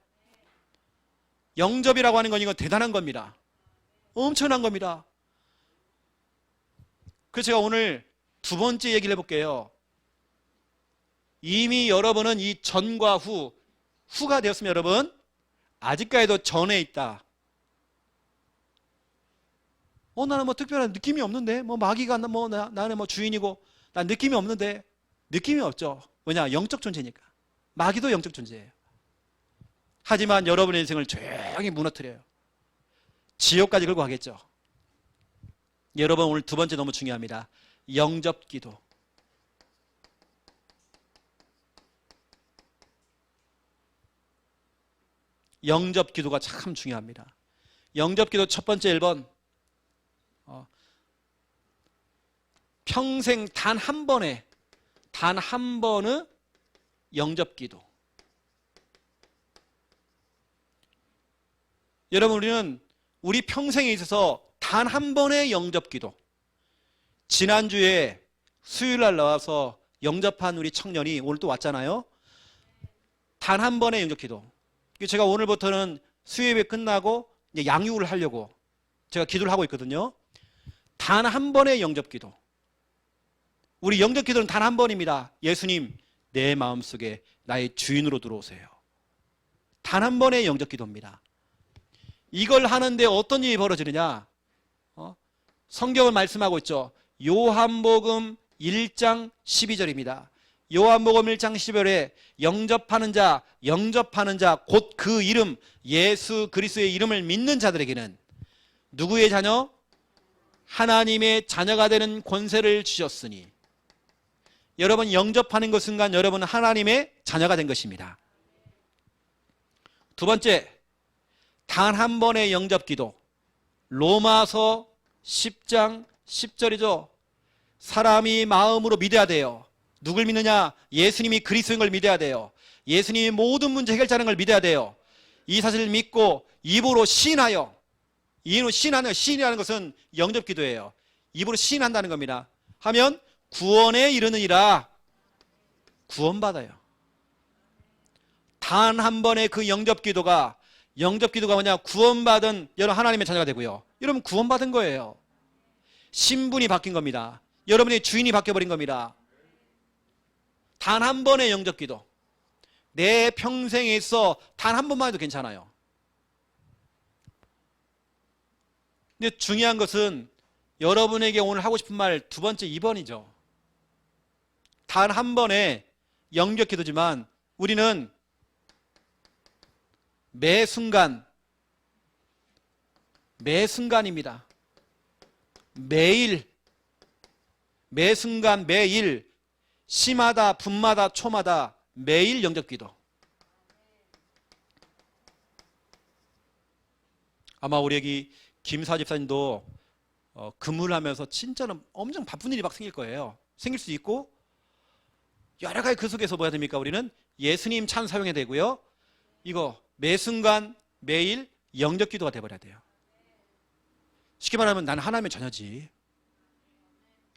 영접이라고 하는 건 이건 대단한 겁니다. 엄청난 겁니다. 그래서 제가 오늘 두 번째 얘기를 해볼게요. 이미 여러분은 이 전과 후가 되었으면 여러분 아직까지도 전에 있다. 나는 뭐 특별한 느낌이 없는데, 뭐 마귀가 뭐 나는 뭐 주인이고, 난 느낌이 없는데, 느낌이 없죠. 왜냐? 영적 존재니까. 마귀도 영적 존재예요. 하지만 여러분의 인생을 조용히 무너뜨려요. 지옥까지 끌고 가겠죠. 여러분 오늘 두 번째 너무 중요합니다. 영접 기도. 영접 기도가 참 중요합니다. 영접기도 첫 번째 1번. 평생 단 한 번의 영접기도. 여러분, 우리 평생에 있어서 단 한 번의 영접기도. 지난주에 수요일날 나와서 영접한 우리 청년이 오늘 또 왔잖아요. 단 한 번의 영접기도. 제가 오늘부터는 수요예배 끝나고 이제 양육을 하려고 제가 기도를 하고 있거든요. 단 한 번의 영접기도. 우리 영접기도는 단 한 번입니다. 예수님, 내 마음속에 나의 주인으로 들어오세요. 단 한 번의 영접기도입니다. 이걸 하는데 어떤 일이 벌어지느냐? 성경을 말씀하고 있죠. 요한복음 1장 12절입니다. 요한복음 1장 12절에 영접하는 자 곧 그 이름 예수 그리스도의 이름을 믿는 자들에게는 누구의 자녀? 하나님의 자녀가 되는 권세를 주셨으니. 여러분, 영접하는 그 순간 여러분은 하나님의 자녀가 된 것입니다. 두 번째, 단 한 번의 영접기도. 로마서 10장 10절이죠. 사람이 마음으로 믿어야 돼요. 누굴 믿느냐? 예수님이 그리스도인 걸 믿어야 돼요. 예수님이 모든 문제 해결자라는 걸 믿어야 돼요. 이 사실을 믿고 입으로 시인하여. 시인이라는 것은 영접기도예요. 입으로 시인한다는 겁니다. 하면 구원에 이르느니라. 구원받아요. 단 한 번의 그 영접기도가 뭐냐? 구원받은 여러분 하나님의 자녀가 되고요. 여러분 구원받은 거예요. 신분이 바뀐 겁니다. 여러분의 주인이 바뀌어버린 겁니다. 단 한 번의 영접기도. 내 평생에 있어 단 한 번만 해도 괜찮아요. 근데 중요한 것은 여러분에게 오늘 하고 싶은 말 두 번째 2번이죠. 단 한 번의 영접기도지만 우리는 매 순간입니다. 매 순간 매일 시마다 분마다 초마다 매일 영접기도. 아마 우리 여기 김사 집사님도 근무를 하면서 진짜로 엄청 바쁜 일이 막 생길 거예요. 생길 수 있고 여러 가지 그 속에서 뭐 해야 됩니까? 우리는 예수님 찬 사용해야 되고요. 이거 매 순간 매일 영접기도가 돼버려야 돼요. 쉽게 말하면 나는 하나님의 자녀지.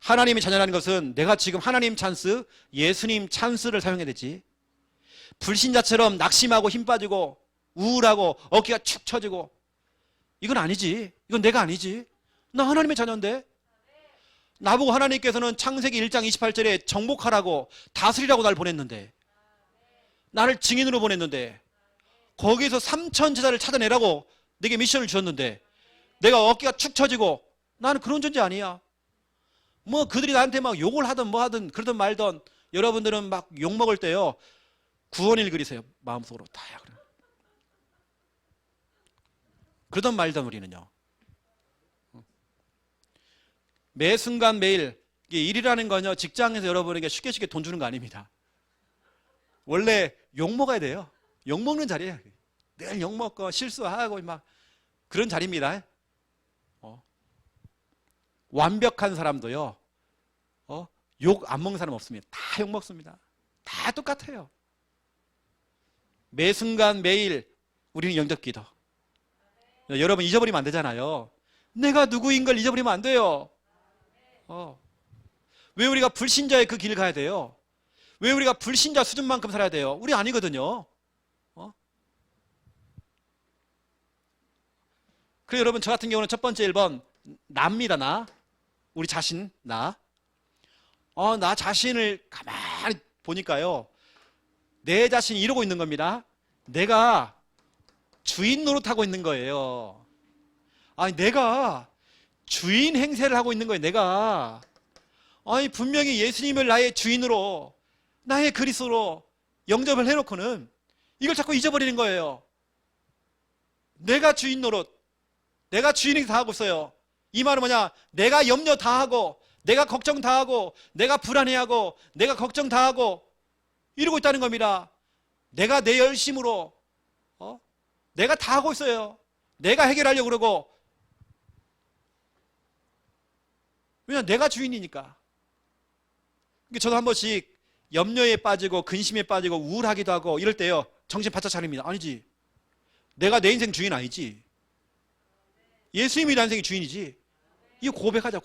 하나님의 자녀라는 것은 내가 지금 하나님 찬스, 예수님 찬스를 사용해야 되지. 불신자처럼 낙심하고 힘 빠지고 우울하고 어깨가 축 처지고 이건 아니지. 이건 내가 아니지. 나 하나님의 자녀인데. 나보고 하나님께서는 창세기 1장 28절에 정복하라고 다스리라고 날 보냈는데, 나를 증인으로 보냈는데, 거기에서 3천 제자를 찾아내라고 내게 미션을 주었는데 내가 어깨가 축 처지고 나는 그런 존재 아니야. 뭐 그들이 나한테 막 욕을 하든 뭐 하든 그러든 말든 여러분들은 막 욕먹을 때요 구원일 그리세요. 마음속으로 다야. 그러든 말든 우리는요. 매 순간 매일 일이라는 건요 직장에서 여러분에게 쉽게 돈 주는 거 아닙니다. 원래 욕먹어야 돼요. 욕먹는 자리예요. 늘 욕먹고 실수하고 막 그런 자리입니다. 완벽한 사람도요 욕 안 먹는 사람 없습니다. 다 욕 먹습니다. 다 똑같아요. 매 순간 매일 우리는 영접기도. 여러분 잊어버리면 안 되잖아요. 내가 누구인 걸 잊어버리면 안 돼요. 왜 우리가 불신자의 그 길을 가야 돼요? 왜 우리가 불신자 수준만큼 살아야 돼요? 우리 아니거든요. 그래서 여러분 저 같은 경우는 첫 번째 1번 나입니다. 나. 우리 자신 나. 나 자신을 가만히 보니까요 내 자신이 이러고 있는 겁니다. 내가 주인 노릇하고 있는 거예요. 아니 내가 주인 행세를 하고 있는 거예요. 내가 분명히 예수님을 나의 주인으로 나의 그리스도로 영접을 해놓고는 이걸 자꾸 잊어버리는 거예요. 내가 주인 노릇, 내가 주인 행세 다 하고 있어요. 이 말은 뭐냐? 내가 염려 다 하고 내가 걱정 다 하고 내가 불안해하고 내가 걱정 다 하고 이러고 있다는 겁니다. 내가 내 열심으로 내가 다 하고 있어요. 내가 해결하려고 그러고, 왜냐면 내가 주인이니까. 저도 한 번씩 염려에 빠지고 근심에 빠지고 우울하기도 하고 이럴 때요, 정신 바짝 차립니다. 아니지, 내가 내 인생 주인 아니지. 예수님이 내 인생의 주인이지. 이거 고백하자.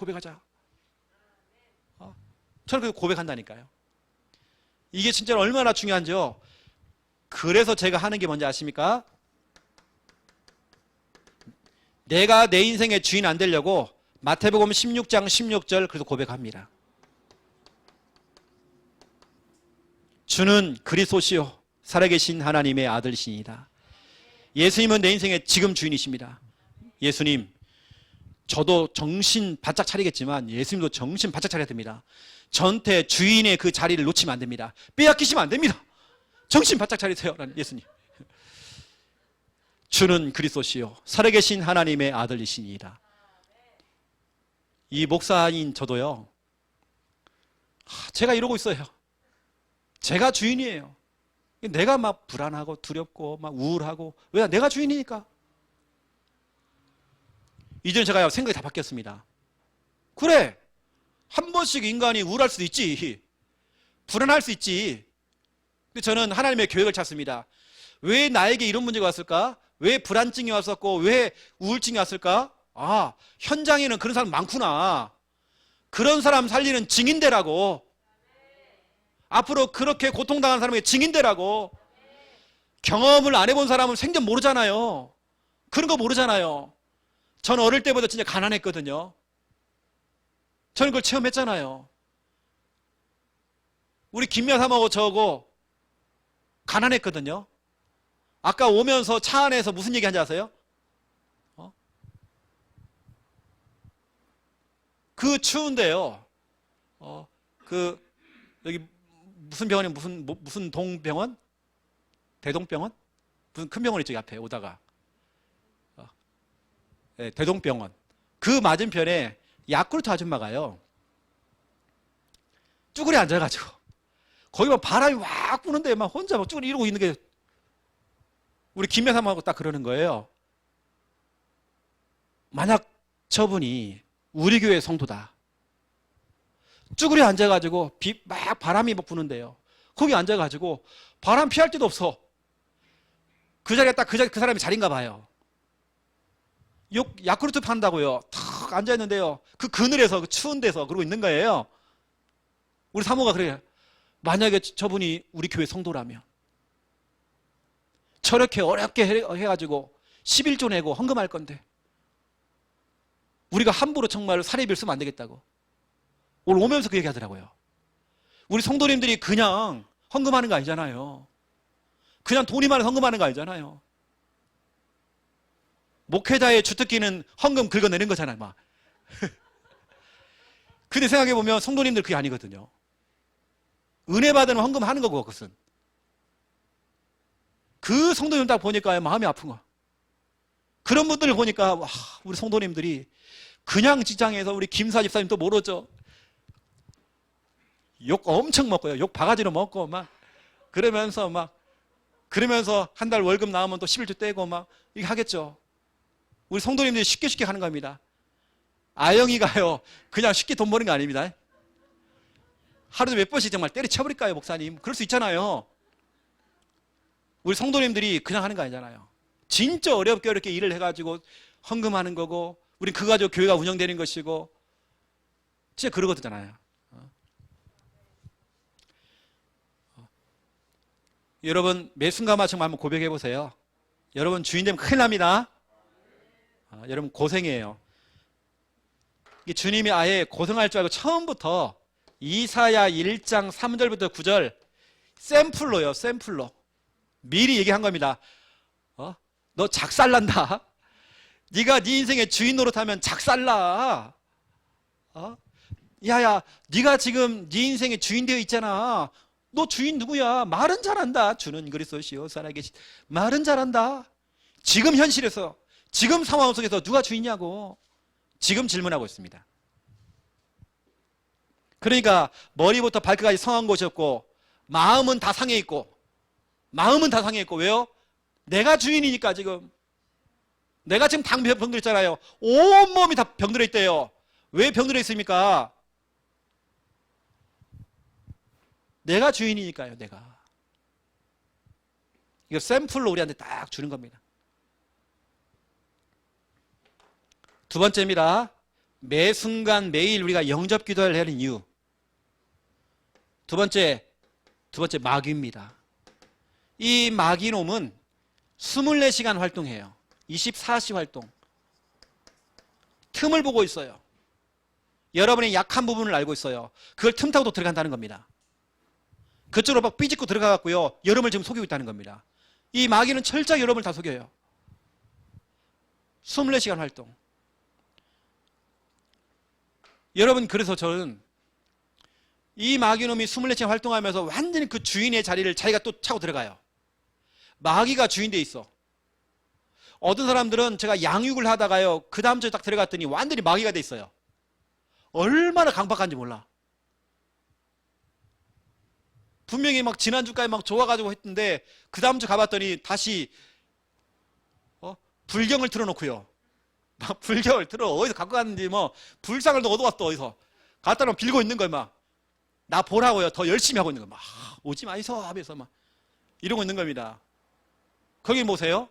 저는 그렇게 고백한다니까요. 이게 진짜 얼마나 중요한지요. 그래서 제가 하는 게 뭔지 아십니까? 내가 내 인생의 주인 안 되려고 마태복음 16장 16절 그래서 고백합니다. 주는 그리스도시요 살아계신 하나님의 아들이시니이다. 예수님은 내 인생의 지금 주인이십니다. 예수님, 저도 정신 바짝 차리겠지만 예수님도 정신 바짝 차려야 됩니다. 전태 주인의 그 자리를 놓치면 안 됩니다. 빼앗기시면 안 됩니다. 정신 바짝 차리세요. 라는 예수님. 주는 그리스도시요 살아계신 하나님의 아들이시니이다. 이 목사인 저도요, 제가 이러고 있어요. 제가 주인이에요. 내가 막 불안하고 두렵고 막 우울하고, 왜? 내가 주인이니까. 이제는 제가 생각이 다 바뀌었습니다. 그래, 한 번씩 인간이 우울할 수도 있지, 불안할 수 있지. 근데 저는 하나님의 계획을 찾습니다. 왜 나에게 이런 문제가 왔을까? 왜 불안증이 왔었고 왜 우울증이 왔을까? 아, 현장에는 그런 사람 많구나. 그런 사람 살리는 증인되라고. 앞으로 그렇게 고통당하는 사람에게 증인되라고. 경험을 안 해본 사람은 생전 모르잖아요. 그런 거 모르잖아요. 저는 어릴 때부터 진짜 가난했거든요. 저는 그걸 체험했잖아요. 우리 김여사하고 저하고 가난했거든요. 아까 오면서 차 안에서 무슨 얘기 한지 아세요? 그 추운데요. 여기 무슨 병원이 무슨 동병원? 대동병원? 무슨 큰 병원 있죠, 앞에 오다가. 네, 대동병원. 그 맞은편에 야쿠르트 아줌마가요, 쭈그려 앉아가지고 거기 막 바람이 막 부는데 막 혼자 막 쭈그려 이러고 있는 게, 우리 김여사하고 딱 그러는 거예요. 만약 저분이 우리 교회 성도다, 쭈그려 앉아가지고 막 바람이 막 부는데요, 거기 앉아가지고 바람 피할 데도 없어. 그 자리가 딱 그 사람이 자리인가 봐요. 야쿠르트 판다고요, 탁 앉아있는데요, 그 그늘에서, 그 추운 데서 그러고 있는 거예요. 우리 사모가 그래요. 만약에 저분이 우리 교회 성도라면 저렇게 어렵게 해가지고 11조 내고 헌금할 건데 우리가 함부로 정말 사례비를 쓰면 안 되겠다고 오늘 오면서 그 얘기하더라고요. 우리 성도님들이 그냥 헌금하는 거 아니잖아요. 그냥 돈이 많아서 헌금하는 거 아니잖아요. 목회자의 주특기는 헌금 긁어내는 거잖아요, 막. 근데 생각해보면 성도님들 그게 아니거든요. 은혜 받으면 헌금하는 거고, 그것은. 그 성도님 딱 보니까 마음이 아픈 거야. 그런 분들을 보니까, 와, 우리 성도님들이 그냥 직장에서 우리 김사 집사님 또 모르죠. 욕 엄청 먹고요. 욕 바가지로 먹고, 그러면서 한 달 월급 나오면 또 11조 떼고 이렇게 하겠죠. 우리 성도님들이 쉽게 하는 겁니다. 아영이가요, 그냥 쉽게 돈 버는 거 아닙니다. 하루에 몇 번씩 정말 때려쳐버릴까요, 목사님? 그럴 수 있잖아요. 우리 성도님들이 그냥 하는 거 아니잖아요. 진짜 어렵게 일을 해가지고 헌금하는 거고, 우리 그 가지고 교회가 운영되는 것이고, 진짜 그러거든요. 여러분, 매 순간마침 한번 고백해 보세요. 여러분, 주인 되면 큰일 납니다. 여러분, 고생이에요. 주님이 아예 고생할 줄 알고 처음부터 이사야 1장 3절부터 9절 샘플로 미리 얘기한 겁니다. 너 작살난다. 네가 네 인생의 주인 노릇하면 작살나. 야야, 네가 지금 네 인생의 주인 되어 있잖아. 너 주인 누구야? 말은 잘한다. 주는 그리스도시요 살아계신. 말은 잘한다. 지금 현실에서, 지금 상황 속에서 누가 주인이냐고 지금 질문하고 있습니다. 그러니까 머리부터 발끝까지 성한 곳이었고 마음은 다 상해 있고 왜요? 내가 주인이니까 지금 내가 지금 당 병들어 있잖아요. 온몸이 다 병들어 있대요. 왜 병들어 있습니까? 내가 주인이니까요. 내가. 이거 샘플로 우리한테 딱 주는 겁니다. 두 번째입니다. 매 순간 매일 우리가 영접 기도를 하는 이유. 두 번째 마귀입니다. 이 마귀놈은 24시간 활동해요. 24시 활동. 틈을 보고 있어요. 여러분의 약한 부분을 알고 있어요. 그걸 틈타고 또 들어간다는 겁니다. 그쪽으로 막 삐짓고 들어가갖고요. 여러분을 지금 속이고 있다는 겁니다. 이 마귀는 철저히 여러분을 다 속여요. 24시간 활동. 여러분, 그래서 저는 이 마귀놈이 24시간 활동하면서 완전히 그 주인의 자리를 자기가 또 차고 들어가요. 마귀가 주인돼 있어. 어떤 사람들은 제가 양육을 하다가요, 그 다음 주에 딱 들어갔더니 완전히 마귀가 돼 있어요. 얼마나 강박한지 몰라. 분명히 막 지난주까지 막 좋아가지고 했는데 그 다음 주 가봤더니 다시 불경을 틀어놓고요. 막 불경을 틀어 어디서 갖고 갔는지 뭐 불상을 또 얻어왔어. 어디서 갖다 놓으면 빌고 있는 거야. 막 나 보라고요. 더 열심히 하고 있는 거야. 막 오지 마이소 하면서 막 이러고 있는 겁니다. 거기 보세요.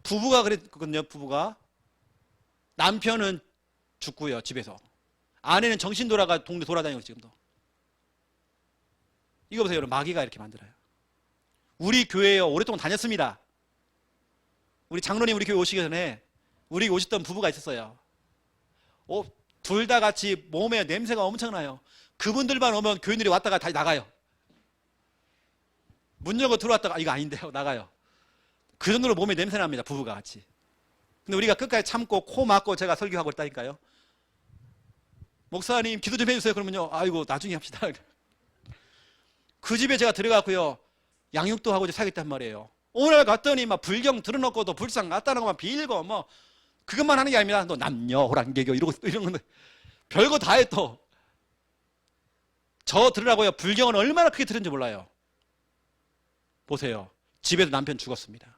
부부가 그랬거든요. 부부가 남편은 죽고요. 집에서 아내는 정신 돌아가 동네 돌아다니고 지금도. 이거 보세요. 여러분, 마귀가 이렇게 만들어요. 우리 교회에 오랫동안 다녔습니다. 우리 장로님 우리 교회 오시기 전에 우리 오셨던 부부가 있었어요. 둘 다 같이 몸에 냄새가 엄청나요. 그분들만 오면 교인들이 왔다가 다시 나가요. 문 열고 들어왔다가 이거 아닌데요. 나가요. 그 정도로 몸에 냄새 납니다. 부부가 같이. 근데 우리가 끝까지 참고 코 막고 제가 설교하고 있다니까요. 목사님 기도 좀 해주세요. 그러면요. 아이고 나중에 합시다. 그 집에 제가 들어갔고요. 양육도 하고 사겠단 말이에요. 오늘 갔더니 막 불경 들어놓고도 불상 갖다 놓고 막 빌고 뭐 그것만 하는 게 아닙니다. 너 남녀 호랑개교 이러고 이런 건데 별거 다 해 또. 저 들으라고요. 불경은 얼마나 크게 들은지 몰라요. 보세요. 집에서 남편 죽었습니다.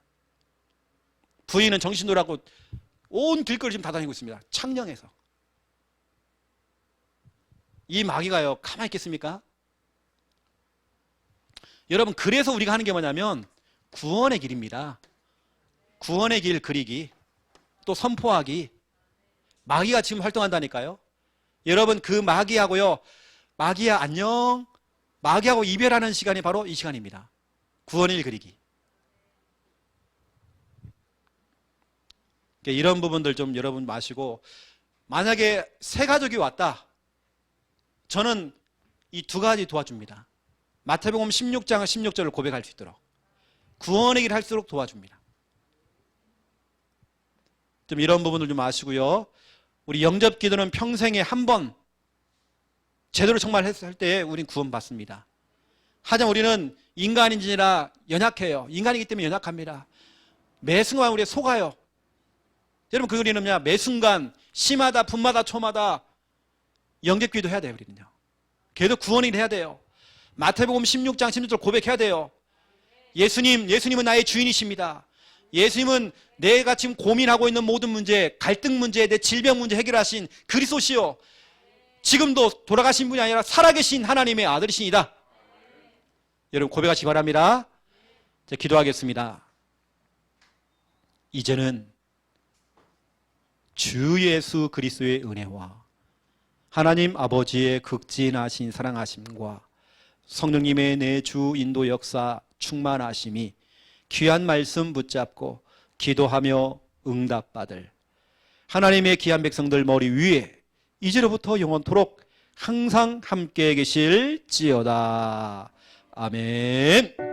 부인은 정신 돌아고 온 길거리 지금 다 다니고 있습니다. 창녕에서. 이 마귀가요. 가만히 있겠습니까? 여러분, 그래서 우리가 하는 게 뭐냐면 구원의 길입니다. 구원의 길 그리기, 또 선포하기. 마귀가 지금 활동한다니까요. 여러분, 그 마귀하고요, 마귀야 안녕, 마귀하고 이별하는 시간이 바로 이 시간입니다. 구원의 길 그리기. 이런 부분들 좀 여러분 마시고, 만약에 세 가족이 왔다, 저는 이 두 가지 도와줍니다. 마태복음 16장 16절을 고백할 수 있도록 구원의 길 할수록 도와줍니다. 좀 이런 부분을 좀 아시고요. 우리 영접 기도는 평생에 한 번 제대로 정말 했을 때 우린 구원받습니다. 하지만 우리는 인간인지라 연약해요. 인간이기 때문에 연약합니다. 매 순간 우리가 속아요. 여러분, 그 우리는요, 매 순간 시마다 분마다 초마다 영접 기도 해야 돼요. 우리는요. 계속 구원을 해야 돼요. 마태복음 16장 16절 고백해야 돼요. 예수님은 나의 주인이십니다. 예수님은 내가 지금 고민하고 있는 모든 문제, 갈등 문제, 내 질병 문제 해결하신 그리스도시요, 지금도 돌아가신 분이 아니라 살아계신 하나님의 아들이시니다. 여러분, 고백하시기 바랍니다. 자, 기도하겠습니다. 이제는 주 예수 그리스도의 은혜와 하나님 아버지의 극진하신 사랑하심과 성령님의 내 주 인도 역사 충만하심이 귀한 말씀 붙잡고 기도하며 응답받을 하나님의 귀한 백성들 머리 위에 이제로부터 영원토록 항상 함께 계실지어다. 아멘.